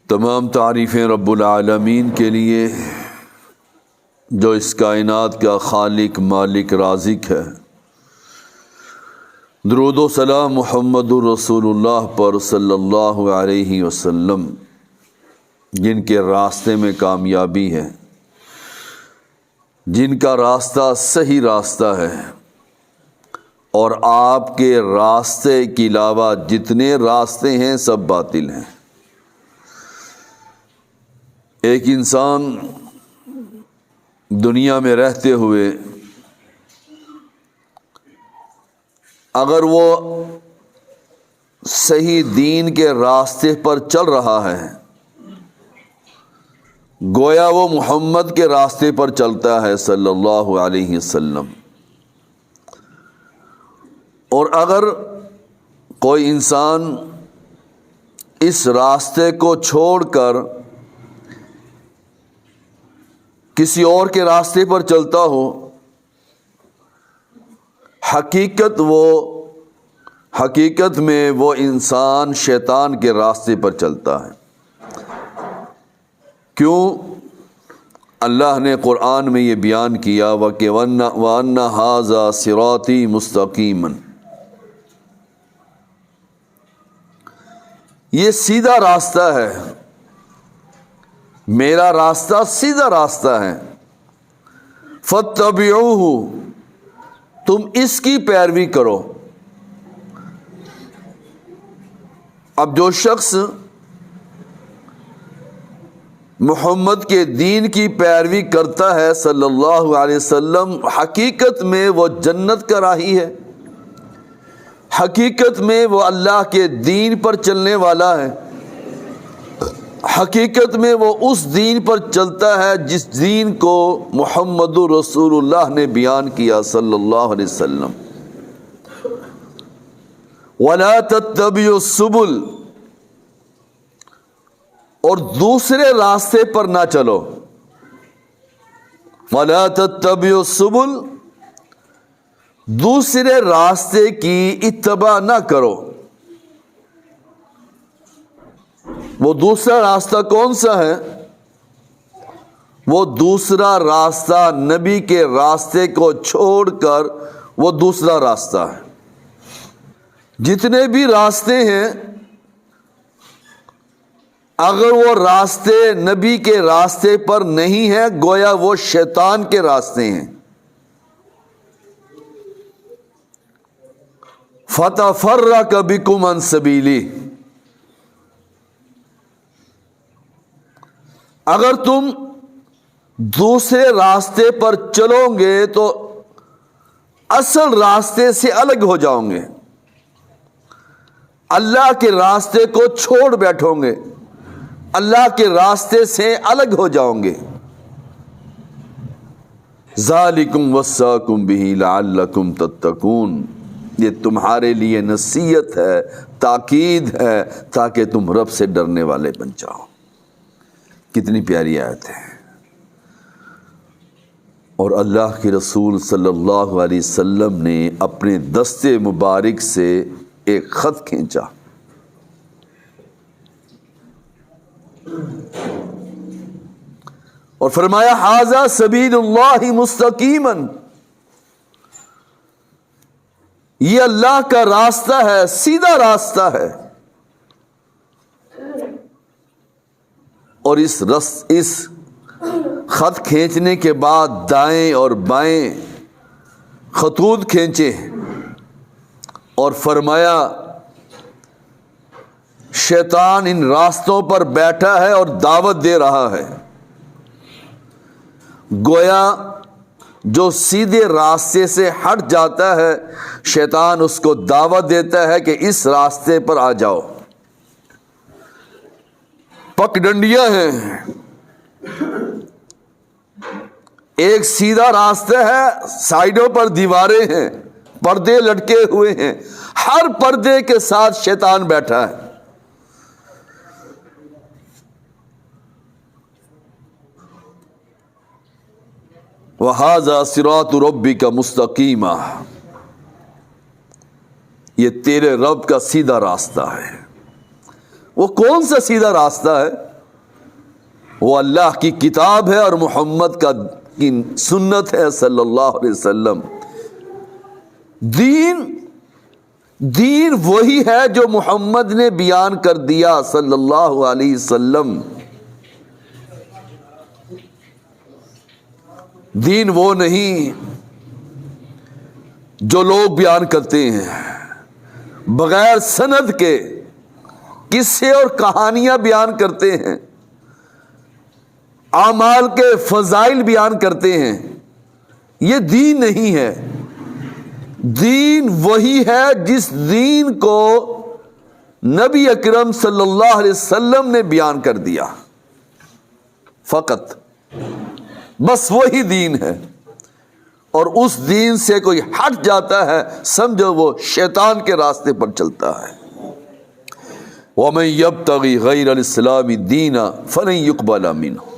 تمام تعریفیں رب العالمین کے لیے جو اس کائنات کا خالق مالک رازق ہے۔ درود و سلام محمد الرسول اللہ پر صلی اللہ علیہ وسلم، جن کے راستے میں کامیابی ہے، جن کا راستہ صحیح راستہ ہے، اور آپ کے راستے کے علاوہ جتنے راستے ہیں سب باطل ہیں۔ ایک انسان دنیا میں رہتے ہوئے اگر وہ صحیح دین کے راستے پر چل رہا ہے، گویا وہ محمد کے راستے پر چلتا ہے صلی اللہ علیہ وسلم۔ اور اگر کوئی انسان اس راستے کو چھوڑ کر کسی اور کے راستے پر چلتا ہو، حقیقت میں وہ انسان شیطان کے راستے پر چلتا ہے۔ کیوں؟ اللہ نے قرآن میں یہ بیان کیا وَأَنَّ هَٰذَا صِرَاطِي مُسْتَقِيمًا، یہ سیدھا راستہ ہے، میرا راستہ سیدھا راستہ ہے، فَاتَّبِعُوهُ، تم اس کی پیروی کرو۔ اب جو شخص محمد کے دین کی پیروی کرتا ہے صلی اللہ علیہ وسلم، حقیقت میں وہ جنت کا راہی ہے، حقیقت میں وہ اللہ کے دین پر چلنے والا ہے، حقیقت میں وہ اس دین پر چلتا ہے جس دین کو محمد رسول اللہ نے بیان کیا صلی اللہ علیہ وسلم۔ وَلَا تَتَّبِعُوا السُّبُلَ، اور دوسرے راستے پر نہ چلو۔ وَلَا تَتَّبِعُوا السُّبُلَ، دوسرے راستے کی اتباع نہ کرو۔ وہ دوسرا راستہ کون سا ہے؟ وہ دوسرا راستہ نبی کے راستے کو چھوڑ کر وہ دوسرا راستہ ہے۔ جتنے بھی راستے ہیں، اگر وہ راستے نبی کے راستے پر نہیں ہیں، گویا وہ شیطان کے راستے ہیں۔ فَتَفَرَّقَ بِكُمْ عَنْ سَبِيلِهِ، اگر تم دوسرے راستے پر چلو گے تو اصل راستے سے الگ ہو جاؤ گے، اللہ کے راستے کو چھوڑ بیٹھو گے، اللہ کے راستے سے الگ ہو جاؤ گے۔ ذَلِكُمْ وَصَّاكُمْ بِهِ لَعَلَّكُمْ تَتَّقُونَ، یہ تمہارے لیے نصیحت ہے، تاکید ہے، تاکہ تم رب سے ڈرنے والے بن جاؤ۔ کتنی پیاری آیت ہے۔ اور اللہ کے رسول صلی اللہ علیہ وسلم نے اپنے دستے مبارک سے ایک خط کھینچا، اور فرمایا ھذا سبیل اللہ مستقیما، یہ اللہ کا راستہ ہے، سیدھا راستہ ہے۔ اور اس خط کھینچنے کے بعد دائیں اور بائیں خطوط کھینچے اور فرمایا شیطان ان راستوں پر بیٹھا ہے اور دعوت دے رہا ہے۔ گویا جو سیدھے راستے سے ہٹ جاتا ہے، شیطان اس کو دعوت دیتا ہے کہ اس راستے پر آ جاؤ۔ پک ڈنڈیاں ہیں، ایک سیدھا راستہ ہے، سائیڈوں پر دیواریں ہیں، پردے لٹکے ہوئے ہیں، ہر پردے کے ساتھ شیطان بیٹھا ہے۔ وَهَذَا صِرَاطُ رَبِّكَ مُسْتَقِيمًا، یہ تیرے رب کا سیدھا راستہ ہے۔ وہ کون سا سیدھا راستہ ہے؟ وہ اللہ کی کتاب ہے اور محمد کی سنت ہے صلی اللہ علیہ وسلم۔ دین وہی ہے جو محمد نے بیان کر دیا صلی اللہ علیہ وسلم۔ دین وہ نہیں جو لوگ بیان کرتے ہیں، بغیر سند کے قصے اور کہانیاں بیان کرتے ہیں، اعمال کے فضائل بیان کرتے ہیں۔ یہ دین نہیں ہے۔ دین وہی ہے جس دین کو نبی اکرم صلی اللہ علیہ وسلم نے بیان کر دیا، فقط، بس وہی دین ہے۔ اور اس دین سے کوئی ہٹ جاتا ہے، سمجھو وہ شیطان کے راستے پر چلتا ہے۔ وَمَن يَبْتَغِ غَيْرَ الْإِسْلَامِ دِينًا فَلَن يُقْبَلَ مِنْهُ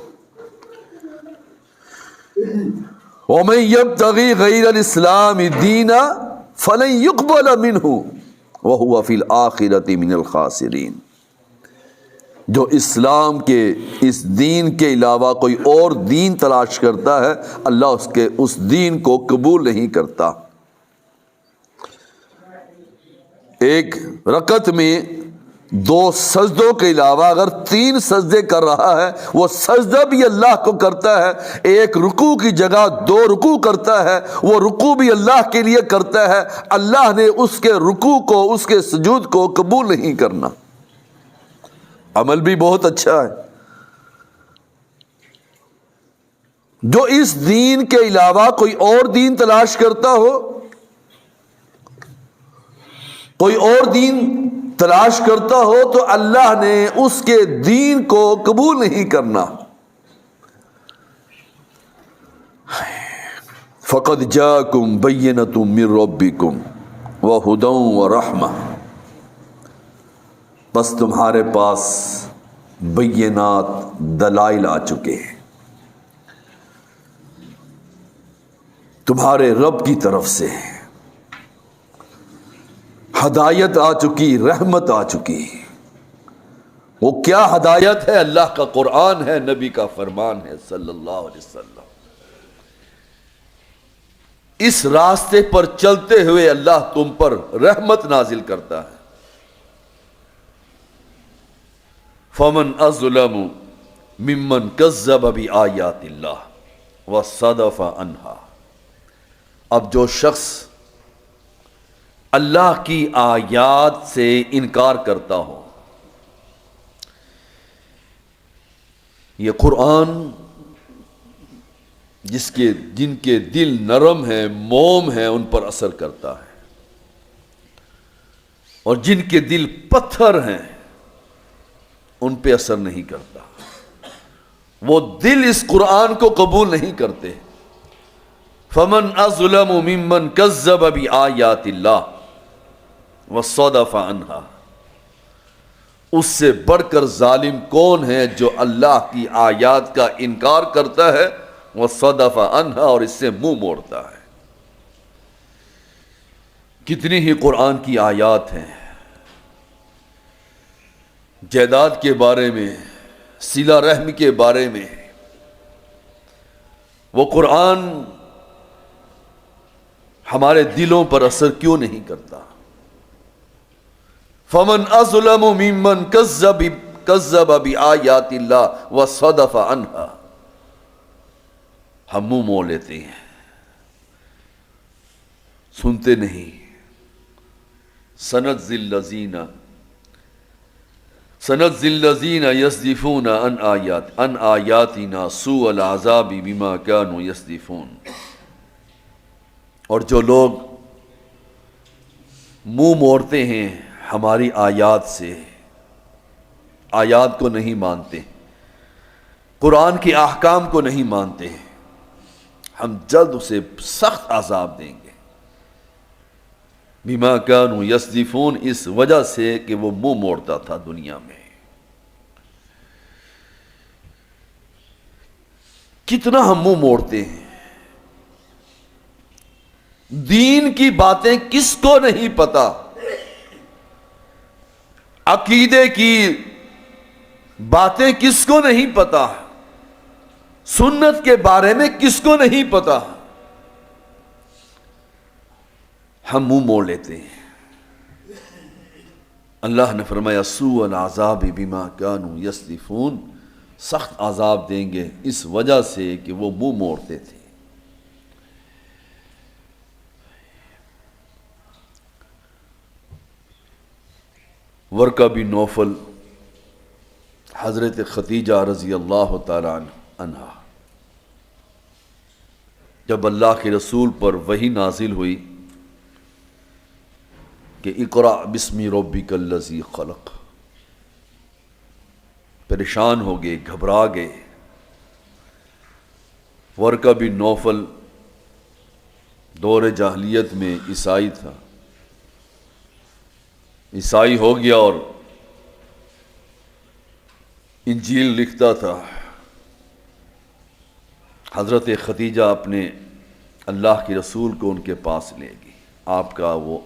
وَمَن يَبْتَغِ غَيْرَ الْإِسْلَامِ دِينًا فَلَن يُقْبَلَ مِنْهُ وَهُوَ فِي الْآخِرَةِ مِنَ الْخَاسِرِينَ۔ جو اسلام کے اس دین کے علاوہ کوئی اور دین تلاش کرتا ہے، اللہ اس دین کو قبول نہیں کرتا۔ ایک رکعت میں 2 سجدوں کے علاوہ اگر 3 سجدے کر رہا ہے، وہ سجدہ بھی اللہ کو کرتا ہے۔ ایک رکوع کی جگہ 2 رکوع کرتا ہے، وہ رکوع بھی اللہ کے لیے کرتا ہے۔ اللہ نے اس کے رکوع کو، اس کے سجود کو قبول نہیں کرنا۔ عمل بھی بہت اچھا ہے۔ جو اس دین کے علاوہ کوئی اور دین تلاش کرتا ہو، کوئی اور دین تلاش کرتا ہو، تو اللہ نے اس کے دین کو قبول نہیں کرنا۔ فَقَدْ جَاءَكُمْ بَيِّنَةٌ مِّن رَّبِّكُمْ وَهُدًى وَرَحْمَةٌ، بس تمہارے پاس بینات، دلائل آ چکے ہیں، تمہارے رب کی طرف سے ہدایت آ چکی، رحمت آ چکی۔ وہ کیا ہدایت ہے؟ اللہ کا قرآن ہے، نبی کا فرمان ہے صلی اللہ علیہ وسلم۔ اس راستے پر چلتے ہوئے اللہ تم پر رحمت نازل کرتا ہے۔ فَمَنْ أَظْلَمُ مِمَّنْ كَذَّبَ بِآيَاتِ اللَّهِ وَصَدَفَ عَنْهَا۔ اب جو شخص اللہ کی آیات سے انکار کرتا ہو، یہ قرآن جن کے دل نرم ہیں، موم ہیں، ان پر اثر کرتا ہے، اور جن کے دل پتھر ہیں ان پہ اثر نہیں کرتا۔ وہ دل اس قرآن کو قبول نہیں کرتے۔ فَمَنْ أَظْلَمُ مِمَّنْ كَذَّبَ بِآيَاتِ اللَّهِ وَصَدَفَ عَنْهَا۔ اس سے بڑھ کر ظالم کون ہے جو اللہ کی آیات کا انکار کرتا ہے، وَصَدَفَ عَنْهَا، اور اس سے منہ موڑتا ہے۔ کتنی ہی قرآن کی آیات ہیں، جائیداد کے بارے میں، صلہ رحم کے بارے میں۔ وہ قرآن ہمارے دلوں پر اثر کیوں نہیں کرتا؟ فَمَنْ أَظْلَمُ مِمَّنْ كَذَّبَ بِآيَاتِ اللَّهِ وَصَدَفَ عَنْهَا۔ ہم منہ موڑ لیتے ہیں، سنتے نہیں۔ سَنَجْزِي الَّذِينَ يَصْدِفُونَ عَنْ آيَاتِنَا سُوءَ الْعَذَابِ بِمَا كَانُوا يَصْدِفُونَ۔ اور جو لوگ منہ موڑتے ہیں ہماری آیات سے، آیات کو نہیں مانتے، قرآن کے احکام کو نہیں مانتے، ہم جلد اسے سخت عذاب دیں گے۔ بما كانوا يصدفون، اس وجہ سے کہ وہ منہ موڑتا تھا دنیا میں۔ کتنا ہم منہ موڑتے ہیں۔ دین کی باتیں کس کو نہیں پتا، عقیدے کی باتیں کس کو نہیں پتا، سنت کے بارے میں کس کو نہیں پتا؟ ہم منہ موڑ لیتے ہیں۔ اللہ نے فرمایا سوء العذاب بما كانوا یصدفون، سخت عذاب دیں گے اس وجہ سے کہ وہ منہ موڑتے تھے۔ ورقہ بن نوفل، حضرت ختیجہ رضی اللہ تعالی عنہا، جب اللہ کے رسول پر وحی نازل ہوئی کہ اقرأ بسم ربک الذی خلق، پریشان ہو گئے، گھبرا گئے۔ ورقہ بن نوفل دور جاہلیت میں عیسائی تھا، عیسائی ہو گیا اور انجیل لکھتا تھا۔ حضرت ختیجہ اپنے اللہ کے رسول کو ان کے پاس لے گئی، آپ کا وہ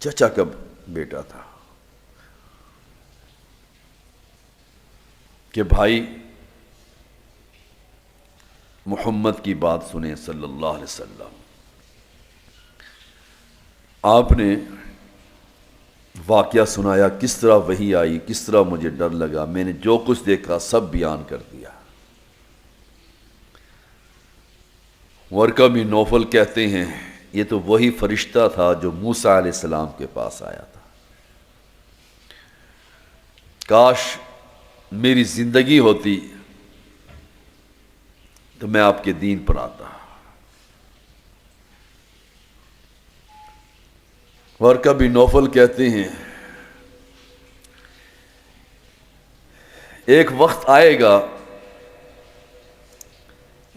چچا کا بیٹا تھا، کہ بھائی محمد کی بات سنیں صلی اللہ علیہ وسلم۔ آپ نے واقعہ سنایا، کس طرح وحی آئی، کس طرح مجھے ڈر لگا، میں نے جو کچھ دیکھا سب بیان کر دیا۔ ورقہ بن نوفل کہتے ہیں یہ تو وہی فرشتہ تھا جو موسیٰ علیہ السلام کے پاس آیا تھا، کاش میری زندگی ہوتی تو میں آپ کے دین پر آتا۔ ورقہ بن نوفل کہتے ہیں ایک وقت آئے گا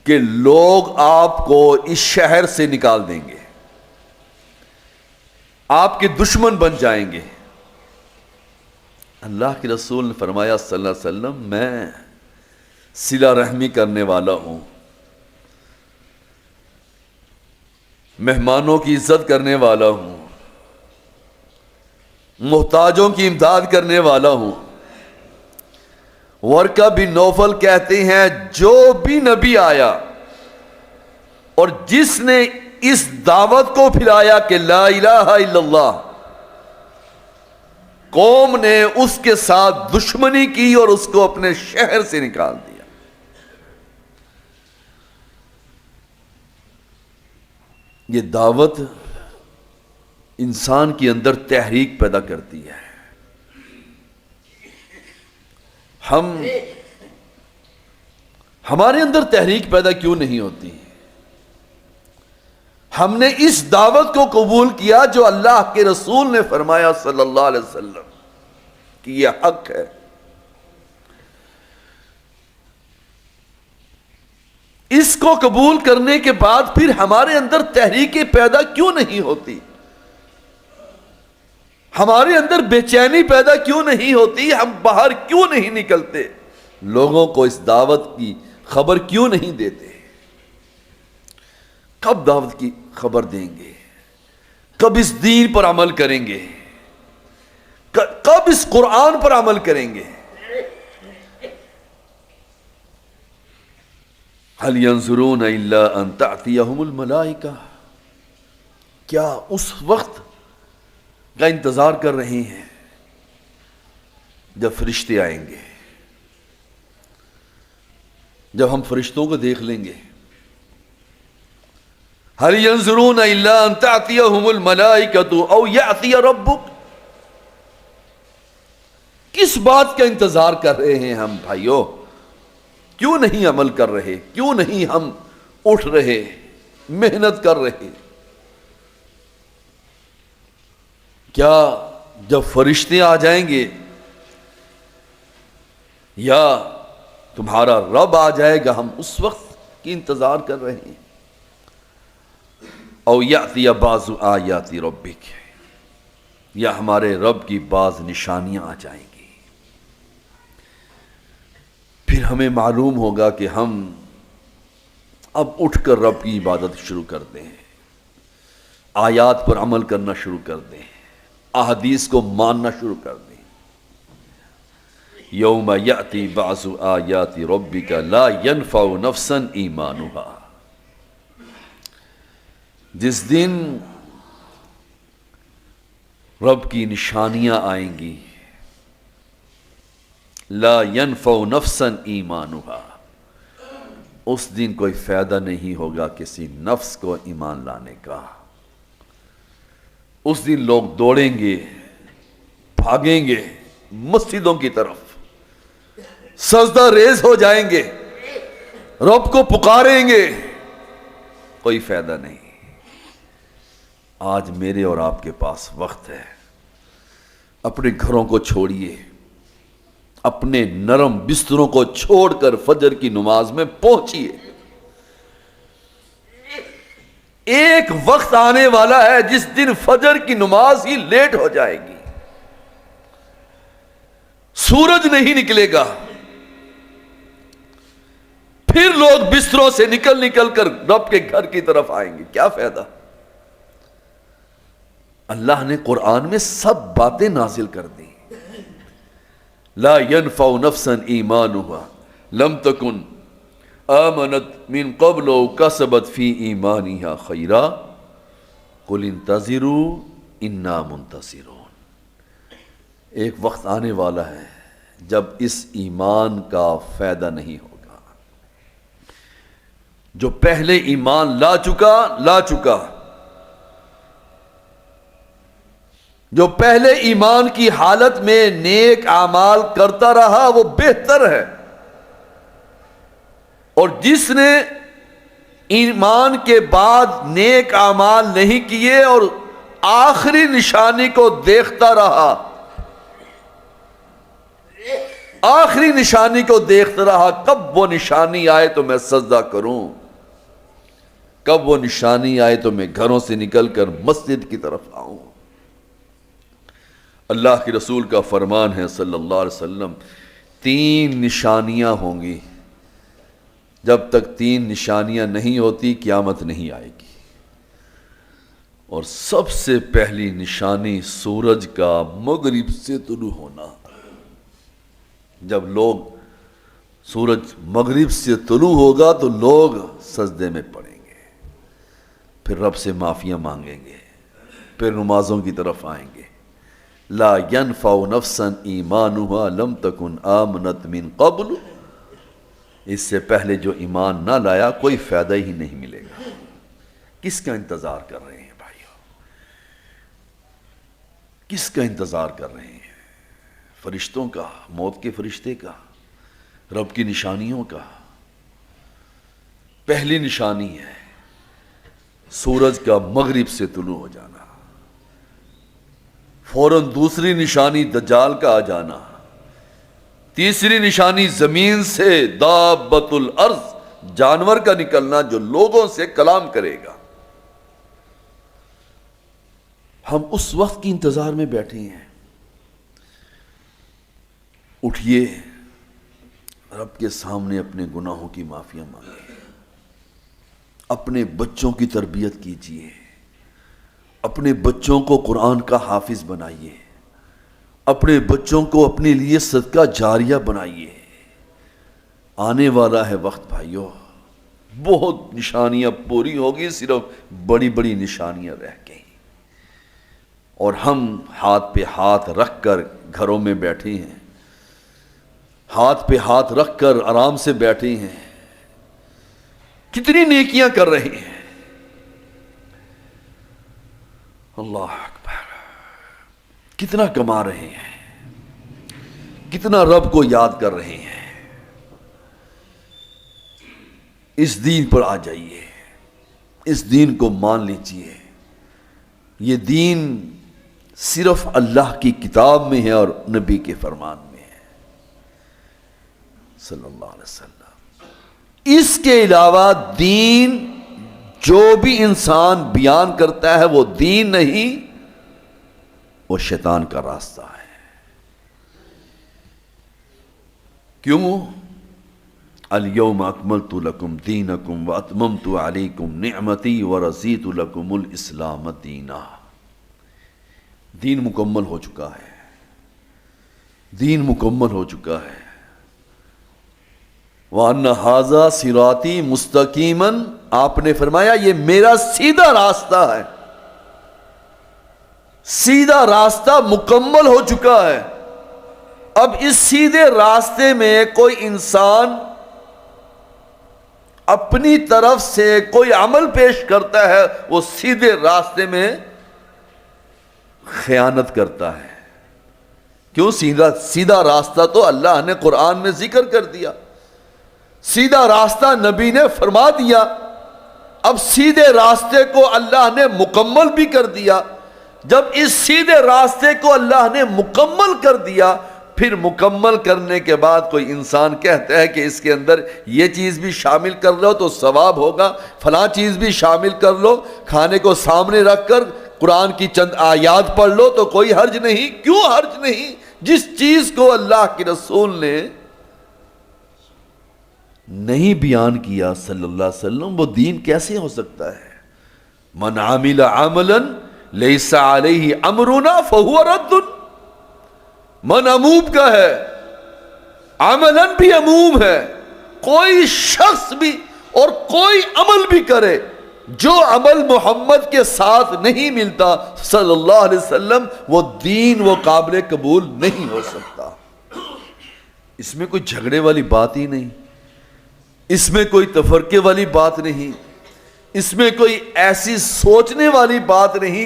کہ لوگ آپ کو اس شہر سے نکال دیں گے، آپ کے دشمن بن جائیں گے۔ اللہ کے رسول نے فرمایا صلی اللہ علیہ وسلم، میں صلہ رحمی کرنے والا ہوں، مہمانوں کی عزت کرنے والا ہوں، محتاجوں کی امداد کرنے والا ہوں۔ ورقہ بن نوفل کہتے ہیں جو بھی نبی آیا اور جس نے اس دعوت کو پھیلایا کہ لا الہ الا اللہ، قوم نے اس کے ساتھ دشمنی کی اور اس کو اپنے شہر سے نکال دیا۔ یہ دعوت انسان کے اندر تحریک پیدا کرتی ہے۔ ہمارے اندر تحریک پیدا کیوں نہیں ہوتی؟ ہم نے اس دعوت کو قبول کیا جو اللہ کے رسول نے فرمایا صلی اللہ علیہ وسلم کہ یہ حق ہے۔ اس کو قبول کرنے کے بعد پھر ہمارے اندر تحریکیں پیدا کیوں نہیں ہوتی؟ ہمارے اندر بے چینی پیدا کیوں نہیں ہوتی؟ ہم باہر کیوں نہیں نکلتے؟ لوگوں کو اس دعوت کی خبر کیوں نہیں دیتے؟ کب دعوت کی خبر دیں گے؟ کب اس دین پر عمل کریں گے؟ کب اس قرآن پر عمل کریں گے؟ هل ينظرون الا ان تأتيهم الملائکہ، کیا اس وقت کا انتظار کر رہے ہیں جب فرشتے آئیں گے، جب ہم فرشتوں کو دیکھ لیں گے؟ هل ينظرون الا ان تأتيهم الملائکۃ او یأتی ربک، کس بات کا انتظار کر رہے ہیں ہم بھائیوں؟ کیوں نہیں عمل کر رہے؟ کیوں نہیں ہم اٹھ رہے، محنت کر رہے؟ کیا جب فرشتے آ جائیں گے یا تمہارا رب آ جائے گا ہم اس وقت کی انتظار کر رہے ہیں؟ او یاتی بعض آیات ربک، یا ہمارے رب کی بعض نشانیاں آ جائیں گی، پھر ہمیں معلوم ہوگا کہ ہم اب اٹھ کر رب کی عبادت شروع کر دیں، آیات پر عمل کرنا شروع کر دیں، احادیث کو ماننا شروع کر دیں۔ یوم یأتی بعض آیات ربک لا ینفع نفسا ایمانها، جس دن رب کی نشانیاں آئیں گی، لا ینفع نفسا ایمانها، اس دن کوئی فائدہ نہیں ہوگا کسی نفس کو ایمان لانے کا۔ اس دن لوگ دوڑیں گے، بھاگیں گے مسجدوں کی طرف، سجدہ ریز ہو جائیں گے، رب کو پکاریں گے، کوئی فائدہ نہیں۔ آج میرے اور آپ کے پاس وقت ہے، اپنے گھروں کو چھوڑیے، اپنے نرم بستروں کو چھوڑ کر فجر کی نماز میں پہنچیے۔ ایک وقت آنے والا ہے جس دن فجر کی نماز ہی لیٹ ہو جائے گی، سورج نہیں نکلے گا، پھر لوگ بستروں سے نکل کر رب کے گھر کی طرف آئیں گے، کیا فائدہ؟ اللہ نے قرآن میں سب باتیں نازل کر دی۔ لا ينفع نفسا ایمانها لم تکن آمنت من قبل او کسبت فی ایمانها خیرا قل انتظروا انا منتظرون۔ ایک وقت آنے والا ہے جب اس ایمان کا فائدہ نہیں ہوگا۔ جو پہلے ایمان لا چکا، جو پہلے ایمان کی حالت میں نیک اعمال کرتا رہا وہ بہتر ہے، اور جس نے ایمان کے بعد نیک اعمال نہیں کیے اور آخری نشانی کو دیکھتا رہا، آخری نشانی کو دیکھتا رہا، کب وہ نشانی آئے تو میں سجدہ کروں، کب وہ نشانی آئے تو میں گھروں سے نکل کر مسجد کی طرف آؤں۔ اللہ کے رسول کا فرمان ہے صلی اللہ علیہ وسلم، 3 نشانیاں ہوں گی، جب تک 3 نشانیاں نہیں ہوتی قیامت نہیں آئے گی۔ اور سب سے پہلی نشانی سورج کا مغرب سے طلوع ہونا۔ جب سورج مغرب سے طلوع ہوگا تو لوگ سجدے میں پڑیں گے، پھر رب سے معافیاں مانگیں گے، پھر نمازوں کی طرف آئیں گے۔ لا ينفع نفسا ایمانها لم تکن آمنت من قبل، اس سے پہلے جو ایمان نہ لایا کوئی فائدہ ہی نہیں ملے گا۔ کس کا انتظار کر رہے ہیں بھائیو؟ کس کا انتظار کر رہے ہیں؟ فرشتوں کا، موت کے فرشتے کا، رب کی نشانیوں کا؟ پہلی نشانی ہے سورج کا مغرب سے طلوع ہو جانا، فوراً دوسری نشانی دجال کا آ جانا، تیسری نشانی زمین سے دابۃ الارض، جانور کا نکلنا جو لوگوں سے کلام کرے گا۔ ہم اس وقت کی انتظار میں بیٹھے ہیں۔ اٹھیے، رب کے سامنے اپنے گناہوں کی معافیاں مانگیں، اپنے بچوں کی تربیت کیجیے، اپنے بچوں کو قرآن کا حافظ بنائیے، اپنے بچوں کو اپنے لیے صدقہ جاریہ بنائیے۔ آنے والا ہے وقت بھائیو، بہت نشانیاں پوری ہوگی، صرف بڑی بڑی نشانیاں رہ گئی، اور ہم ہاتھ پہ ہاتھ رکھ کر گھروں میں بیٹھے ہیں، ہاتھ پہ ہاتھ رکھ کر آرام سے بیٹھے ہیں، کتنی نیکیاں کر رہے ہیں۔ اللہ اکبر، کتنا کما رہے ہیں، کتنا رب کو یاد کر رہے ہیں۔ اس دین پر آ جائیے، اس دین کو مان لیجیے۔ یہ دین صرف اللہ کی کتاب میں ہے اور نبی کے فرمان میں ہے صلی اللہ علیہ وسلم۔ اس کے علاوہ دین جو بھی انسان بیان کرتا ہے وہ دین نہیں، وہ شیطان کا راستہ ہے۔ کیوں؟ الیوم اکملت لکم دینکم واتممت علیکم نعمتی ورضیت لکم الاسلام دینا۔ دین مکمل ہو چکا ہے، دین مکمل ہو چکا ہے. وَأَنَّ هَذَا صِرَاطِي مُسْتَقِيمًا، آپ نے فرمایا یہ میرا سیدھا راستہ ہے. سیدھا راستہ مکمل ہو چکا ہے. اب اس سیدھے راستے میں کوئی انسان اپنی طرف سے کوئی عمل پیش کرتا ہے، وہ سیدھے راستے میں خیانت کرتا ہے. کیوں؟ سیدھا راستہ تو اللہ نے قرآن میں ذکر کر دیا، سیدھا راستہ نبی نے فرما دیا. اب سیدھے راستے کو اللہ نے مکمل بھی کر دیا. جب اس سیدھے راستے کو اللہ نے مکمل کر دیا، پھر مکمل کرنے کے بعد کوئی انسان کہتا ہے کہ اس کے اندر یہ چیز بھی شامل کر لو تو ثواب ہوگا، فلاں چیز بھی شامل کر لو، کھانے کو سامنے رکھ کر قرآن کی چند آیات پڑھ لو تو کوئی حرج نہیں. کیوں حرج نہیں؟ جس چیز کو اللہ کے رسول نے نہیں بیان کیا صلی اللہ علیہ وسلم، وہ دین کیسے ہو سکتا ہے؟ من عمل عملا لیس علیہ امرنا فہو رد. من عموم کا ہے، عملاً بھی عموم ہے. کوئی شخص بھی اور کوئی عمل بھی کرے، جو عمل محمد کے ساتھ نہیں ملتا صلی اللہ علیہ وسلم، وہ دین وہ قابل قبول نہیں ہو سکتا. اس میں کوئی جھگڑے والی بات ہی نہیں، اس میں کوئی تفرقے والی بات نہیں، اس میں کوئی ایسی سوچنے والی بات نہیں.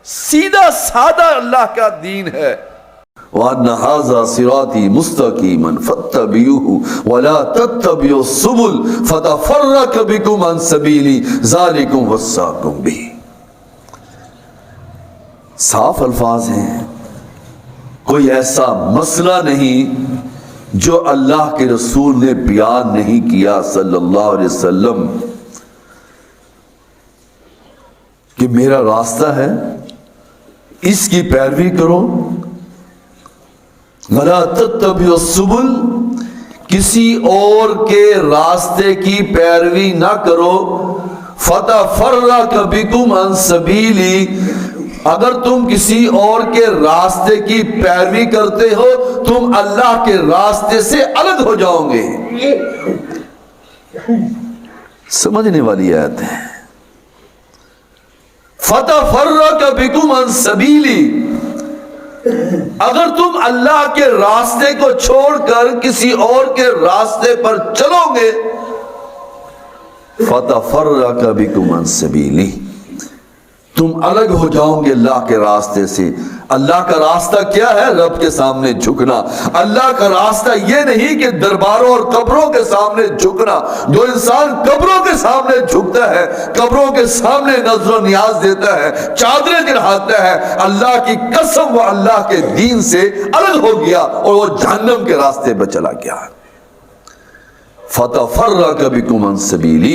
سیدھا سادہ اللہ کا دین ہے. وَأَنَّ هَذَا صِرَاطِي مُسْتَقِيمًا فَاتَّبِعُوهُ وَلَا تَتَّبِعُوا السُّبُلَ فَتَفَرَّقَ بِكُمْ عَنْ سَبِيلِهِ ذَلِكُمْ وَصَّاكُمْ بِهِ. صاف الفاظ ہیں. کوئی ایسا مسئلہ نہیں جو اللہ کے رسول نے بیان نہیں کیا صلی اللہ علیہ وسلم کہ میرا راستہ ہے، اس کی پیروی کرو. وَلَا تَتَّبِعُوا السُّبُلَ، کسی اور کے راستے کی پیروی نہ کرو. فَتَفَرَّقَ بِكُمْ عَنْ سَبِيلِهِ، اگر تم کسی اور کے راستے کی پیروی کرتے ہو تم اللہ کے راستے سے الگ ہو جاؤ گے. سمجھنے والی آیت ہے. فَتَفَرَّقَ بِكُمْ عَنْ سَبِيلِهِ، اگر تم اللہ کے راستے کو چھوڑ کر کسی اور کے راستے پر چلو گے، فَتَفَرَّقَ بِكُمْ عَنْ سَبِيلِهِ، تم الگ ہو جاؤ گے اللہ کے راستے سے. اللہ کا راستہ کیا ہے؟ رب کے سامنے جھکنا. اللہ کا راستہ یہ نہیں کہ درباروں اور قبروں کے سامنے جھکنا. جو انسان قبروں کے سامنے جھکتا ہے، قبروں کے سامنے نظر و نیاز دیتا ہے، چادریں چڑھاتا ہے، اللہ کی قسم وہ اللہ کے دین سے الگ ہو گیا اور وہ جہنم کے راستے پہ چلا گیا. فَتَفَرَّقَ بِكُمْ عَنْ سَبِيلِهِ،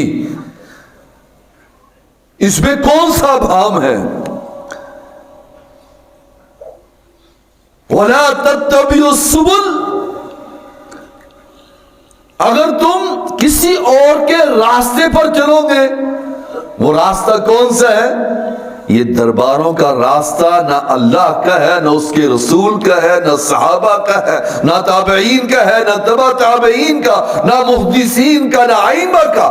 اس میں کون سا بھام ہے؟ وَلَا تَتَّبِعُوا السُّبُلَ، اگر تم کسی اور کے راستے پر چلو گے، وہ راستہ کون سا ہے؟ یہ درباروں کا راستہ نہ اللہ کا ہے، نہ اس کے رسول کا ہے، نہ صحابہ کا ہے، نہ تابعین کا ہے، نہ تبع تابعین کا، نہ محدثین کا، نہ ائمہ کا.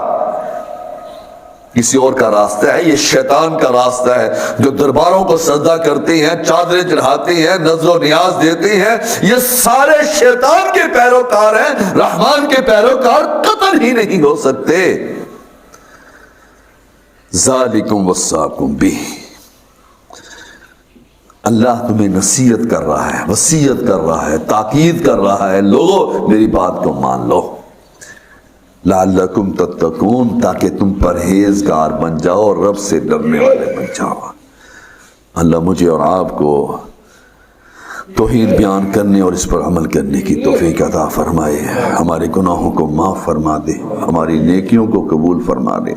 کسی اور کا راستہ ہے. یہ شیطان کا راستہ ہے. جو درباروں کو سجدہ کرتے ہیں، چادریں چڑھاتے ہیں، نذر و نیاز دیتے ہیں، یہ سارے شیطان کے پیروکار ہیں. رحمان کے پیروکار قطعاً ہی نہیں ہو سکتے. ذالکم وصاکم بہ، اللہ تمہیں نصیحت کر رہا ہے، وصیت کر رہا ہے، تاکید کر رہا ہے، لوگو میری بات کو مان لو. لعلکم تتقون، تاکہ تم پرہیزگار بن جاؤ اور رب سے ڈرنے والے بن جاؤ. اللہ مجھے اور آپ کو توحید بیان کرنے اور اس پر عمل کرنے کی توفیق عطا فرمائے. ہمارے گناہوں کو معاف فرما دے، ہماری نیکیوں کو قبول فرما دے،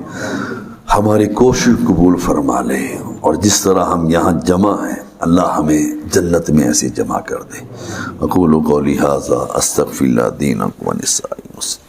ہماری کوشش قبول فرما لے، اور جس طرح ہم یہاں جمع ہیں اللہ ہمیں جنت میں ایسے جمع کر دے. اقول قولی ھذا استغفر اللہ دینکم ولسائر المسلمین.